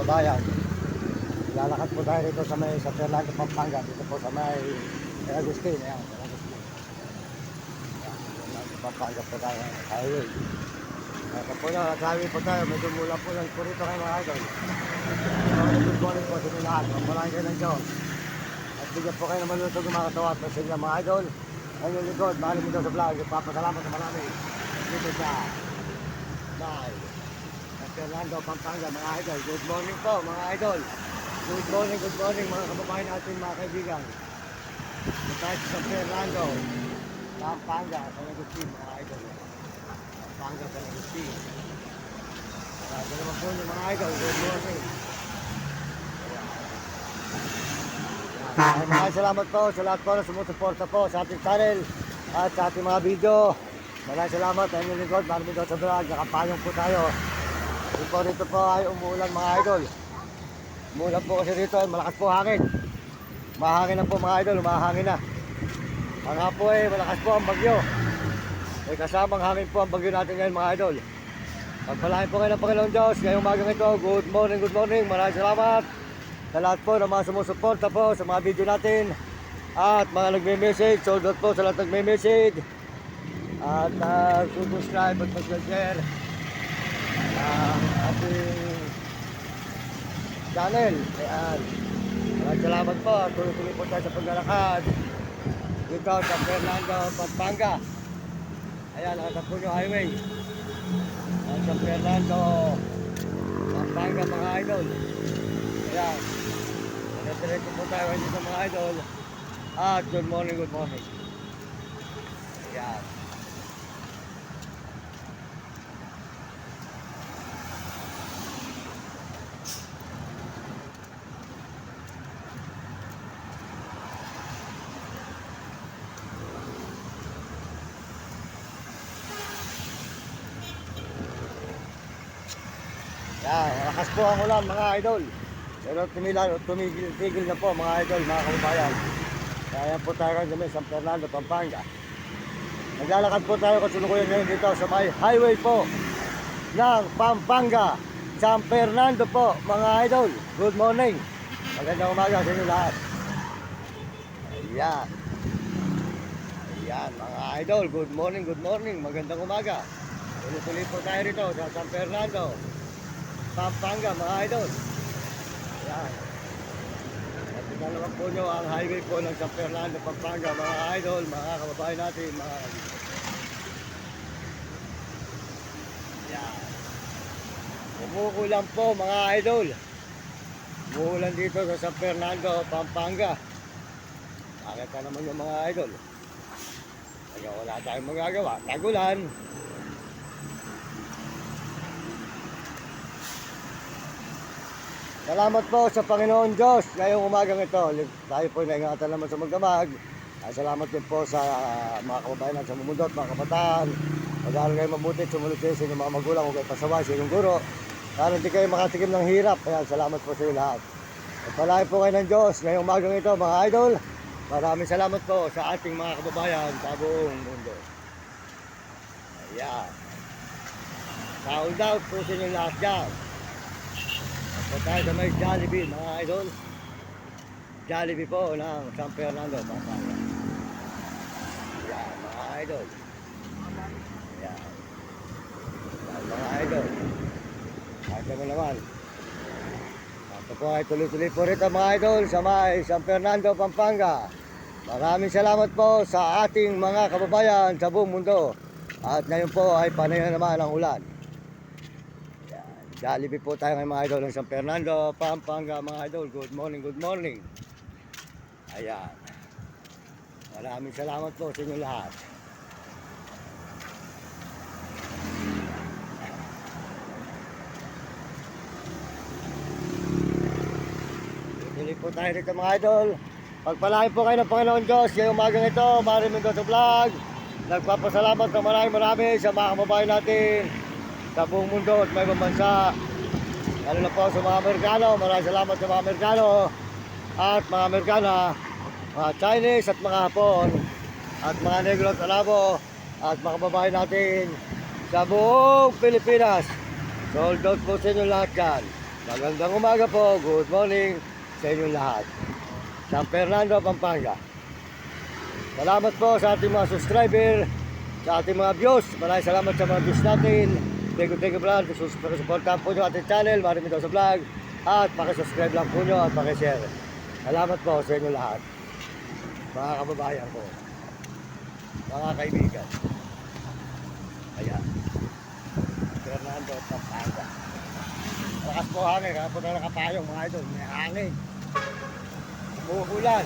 kababayan. Lalakad po tayo dito sa may San Fernando, Pampanga. Dito po sa may Agustin. Ayan, Agustin. Ayan, Pampanga po tayo. Highway. Ito po na, nag-highway po tayo. Medyo mula po lang po rito kayo mga idol. Good morning po sa inyo lahat. Maraming kayo ng Diyos. At bigyan po kayo ng malutog ng mga katawa at masigla mga idol. Ang yung likod, mahal mo daw sa vlog. Papasalamat sa marami. Dito sa Bye. San Fernando, Pampanga mga idol. Good morning po mga idol. Good morning mga kababayan natin mga kaibigan. Tayo sa San Fernando, Pampanga, San Agustin mga idol. Pampanga, San Agustin. Ito naman po yung mga idol. Good morning. Maraming salamat po sa lahat po na sumusuporta po sa ating channel at sa ating mga video. Maraming salamat sa inyong lingkod. Maraming daw sa vlog. Nakapayong po tayo. Rito po ay umuulan mga idol. Umuulan po kasi rito. Malakas po hangin. Mahangin na po mga idol. Umahangin na. Ang nga po ay malakas po ang bagyo. May kasamang hangin po ang bagyo natin ngayon mga idol. Pagpalain po kayo ng Panginoon Diyos. Ngayong umagang ito. Good morning. Maraming salamat sa lahat po na mga sumusuporta po sa mga video natin. At mga nagme-message. Sold out po sa lahat nagme-message. At subscribe at mag-share ating channel. Ayan. Maraming salamat po. Tuloy-tuloy po tayo sa paglalakad dito sa San Fernando, Pampanga. Ayan, nakatap po yung highway San Fernando, Pampanga mga idol. Ayan. Nagdiretso po tayo dito mga idol. At good morning. Ayan. Yan, malakas po ang ulan mga idol. Pero tumigil na po mga idol, mga kababayan. Kaya po tayo sa may San Fernando, Pampanga. Naglalakad po tayo kasulukuyan ngayon dito sa may highway po ng Pampanga, San Fernando po mga idol. Good morning. Magandang umaga sa inyo lahat. Ayan. Ayan mga idol, good morning. Magandang umaga. Tuloy-tuloy po tayo rito sa San Fernando, Pampanga mga idol. Ayan. At naman po nyo ang highway po ng San Fernando, Pampanga mga idol, mga kababayan natin, mga ayan. Umuulan po mga idol. Umuulan dito sa San Fernando, Pampanga. Nakita naman yung mga idol. Kaya wala tayong magagawa. Tagulan. Salamat po sa Panginoon Diyos ngayong umagang ito. Tayo po naingatan naman sa magdamag. Salamat din po sa mga kababayan at sa mumundot, mga kabataan. Mag-aaral kayo mabuti, sumunod kayo sa inyong mga magulang, huwag kayo pasaway sa inyong guro. Para hindi kayo makatikim ng hirap. Ayan, salamat po sa inyo lahat. Pagpalain po kayo ng Diyos ngayong umagang ito mga idol. Maraming salamat po sa ating mga kababayan sa buong mundo. Ayan. Sold out po sa inyo lahat dyan. So tayo sa may Jollibee mga idol. Jollibee po ng San Fernando, Pampanga. Yan mga idol. Yan. Yan mga idol. Kaya mo naman. Ito po ay tuloy-tuloy po rito mga idol sa may San Fernando, Pampanga. Maraming salamat po sa ating mga kababayan sa buong mundo. At ngayon po ay panay na naman ang ulan. Jollibee po tayo ngayon mga idol ng San Fernando, Pampanga mga idol. Good morning. Ayan. Maraming salamat po sa inyo lahat. Tuloy po tayo rito mga idol. Pagpalain po kayo ng Panginoon Diyos ngayong umagang ito. Maraming Mendoza Vlog. Nagpapasalamat ng marami sa mga kababayan natin sa buong mundo at may bansa. Lalo na po sa mga Amerikano. Maraming salamat sa mga Amerikano at mga Amerikana, mga Chinese at mga Hapon at mga Negro at Alabo at mga kababayan natin sa buong Pilipinas. Sold out po sa inyo lahat yan. Magandang umaga po, good morning sa inyong lahat. San Fernando, Pampanga. Salamat po sa ating mga subscriber, sa ating mga views. Maraming salamat sa mga views natin. Thank you vlog. Pakisuportahan po nyo ating channel, Marami daw sa vlog. At pakisubscribe lang po nyo at pakishare. Salamat po sa inyong lahat. Mga kababayan ko, mga kaibigan. Ayan. Fernando, Pampanga. Lakas po hangin, kaya po tayo nakapayong mga idol. May hangin. Umuulan.